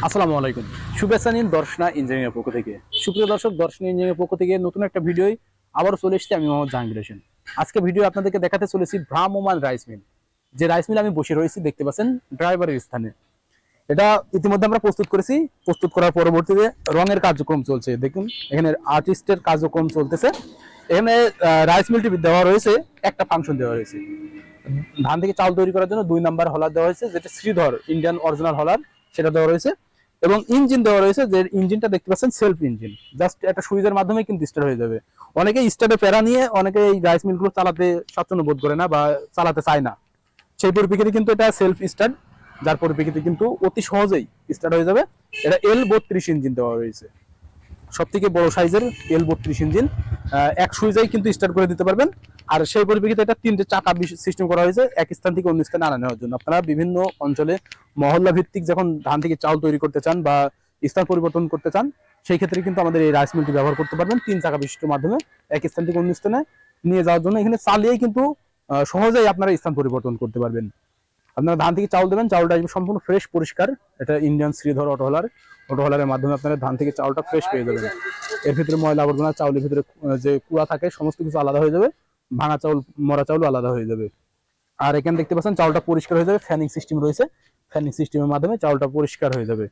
আসসালামু আলাইকুম। শুভেচ্ছা নিন দর্শনা ইঞ্জিনিয়ারিং পক্ষ থেকে। সুপ্রিয় দর্শক, দর্শনা ইঞ্জিনিয়ারিং পক্ষ থেকে নতুন একটা ভিডিও আবারও চলে এসেছি। আমি মোহাম্মদ জাহাঙ্গীর হোসেন। আজকে ভিডিও আপনাদেরকে দেখাতে চলেছি ভ্রাম্যমান রাইস মিল। যে রাইস মিল আমি বসে রয়েছি দেখতে পাচ্ছেন ড্রাইভারের স্থানে। এটা ইতিমধ্যে আমরা প্রস্তুত করেছি। প্রস্তুত করার পরবর্তীতে রঙের কার্যক্রম চলছে। দেখুন এখানে আর্টিস্টের কার্যক্রম চলতেছে। এখানে রাইস মিলটি দেওয়া রয়েছে, একটা ফাংশন দেওয়া হয়েছে। ধান থেকে চাল তৈরি করার জন্য 2 নাম্বার হলার দেওয়া হয়েছে, যেটা শ্রীধর ইন্ডিয়ান অরিজিনাল হলার, সেটা দেওয়া রয়েছে। এবং ইঞ্জিন দেওয়া রয়েছে, যে ইঞ্জিনটা দেখতে পাচ্ছেন সেলফ ইঞ্জিন, জাস্ট একটা সুইচের মাধ্যমে কিন্তু স্টার্ট হয়ে যাবে। অনেকে স্টার্টে প্যারা নিয়ে অনেকে এই রাইস মিলগুলো চালাতে স্বাচ্ছন্দ্য বোধ করে না বা চালাতে চায় না। সেই পরিপ্রেক্ষিতে কিন্তু এটা সেলফ স্টার্ট, যার পরিপ্রেক্ষিতে কিন্তু অতি সহজেই স্টার্ট হয়ে যাবে। এটা L32 ইঞ্জিন দেওয়া রয়েছে, সব থেকে বড় সাইজের L32 ইঞ্জিন। এক সুইচেই কিন্তু স্টার্ট করে দিতে পারবেন। আর সেই পরিপ্রেক্ষিতে এটা 3টে চাকা সিস্টেম করা হয়েছে, এক স্থান থেকে অন্য স্থানে আনা নেওয়ার জন্য। আপনারা বিভিন্ন অঞ্চলে মহল্লা ভিত্তিক যখন ধান থেকে চাল তৈরি করতে চান বা স্থান পরিবর্তন করতে চান, সেই ক্ষেত্রে কিন্তু আমাদের এই রাইস মিলটি ব্যবহার করতে পারবেন। 3 চাকা বিশিষ্ট মাধ্যমে এক স্থান থেকে অন্য স্থানে নিয়ে যাওয়ার জন্য এখানে চালিয়েই কিন্তু সহজেই আপনারা স্থান পরিবর্তন করতে পারবেন। আপনারা ধান থেকে চাউল দেবেন, চাউলটা আসবে সম্পূর্ণ ফ্রেশ পরিষ্কার। এটা ইন্ডিয়ান শ্রীধর অটোহলারের মাধ্যমে আপনারা ধান থেকে চাউলটা ফ্রেশ পেয়ে যাবেন। এর ভিতরে ময়লা আবর্জনা, চাউলের ভিতরে যে কুড়া থাকে, সমস্ত কিছু আলাদা হয়ে যাবে। ভাঙা চাউল, মরা চাউল আলাদা হয়ে যাবে। আর এখানে দেখতে পাচ্ছেন চাউলটা পরিষ্কার হয়ে যাবে। ফ্যানিং সিস্টেম রয়েছে, ফ্যানিং সিস্টেমের মাধ্যমে চাউলটা পরিষ্কার হয়ে যাবে।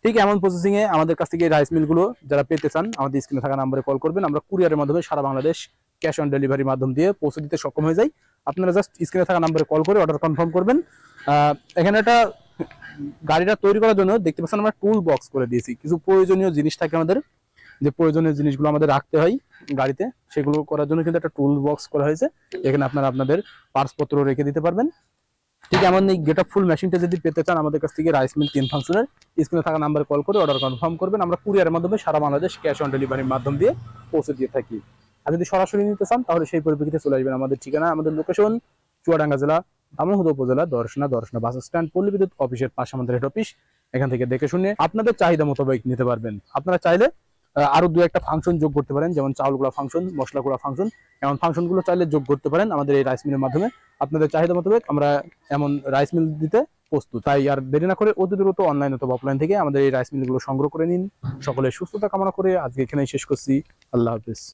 ঠিক এমন প্রসেসিং এ আমাদের কাছ থেকে রাইস মিলগুলো যারা পেতে চান, আমাদের স্ক্রিনে থাকা নাম্বারে কল করবেন। আমরা কুরিয়ারের মাধ্যমে সারা বাংলাদেশ ক্যাশ অন ডেলিভারির মাধ্যম দিয়ে পৌঁছে দিতে সক্ষম হয়ে যাই। আপনারা জাস্ট স্ক্রিনে থাকা নাম্বারে কল করে অর্ডার কনফার্ম করবেন। এখানে একটা গাড়িটা তৈরি করার জন্য দেখতে পাচ্ছেন আমরা টুল বক্স করে দিয়েছি। কিছু প্রয়োজনীয় জিনিস থাকে আমাদের, যে প্রয়োজনীয় জিনিসগুলো আমাদের রাখতে হয় গাড়িতে, সেগুলো করার জন্য কিন্তু একটা টুল বক্স করা হয়েছে। এখানে আপনারা আপনাদের পার্সপত্র রেখে দিতে পারবেন। ঠিক এমন এই গেট আপ ফুল মেশিনটা যদি পেতে চান আমাদের কাছ থেকে, রাইস মিল 3 ফাংশনের, স্ক্রিনে থাকা নাম্বারে কল করে অর্ডার কনফার্ম করবেন। আমরা কুরিয়ারের মাধ্যমে সারা বাংলাদেশ ক্যাশ অন ডেলিভারির মাধ্যম দিয়ে পৌঁছে দিয়ে থাকি। আর যদি সরাসরি নিতে চান তাহলে সেই পরিপ্রেক্ষিতে চলে আসবেন। আমাদের ঠিকানা, আমাদের লোকেশন চুয়াডাঙ্গা জেলা দামোহদ উপজেলা দর্শনা বাস স্ট্যান্ড, পল্লী বিদ্যুৎ অফিসের পাশে আমাদের হেড অফিস। এখান থেকে দেখে শুনে আপনাদের চাহিদা মোতাবেক নিতে পারবেন। আপনারা চাইলে আরো 2-1টা ফাংশন যোগ করতে পারেন, যেমন চাউল গুঁড়া ফাংশন, মশলা গুঁড়া ফাংশন। এমন ফাংশন গুলো চাইলে যোগ করতে পারেন আমাদের এই রাইস মিলের মাধ্যমে। আপনাদের চাহিদা মোতাবেক আমরা এমন রাইস মিল দিতে প্রস্তুত। তাই আর দেরি না করে অতি দ্রুত অনলাইন অথবা অফলাইন থেকে আমাদের এই রাইস মিলগুলো সংগ্রহ করে নিন। সকলের সুস্থতা কামনা করে আজকে এখানেই শেষ করছি। আল্লাহ হাফিজ।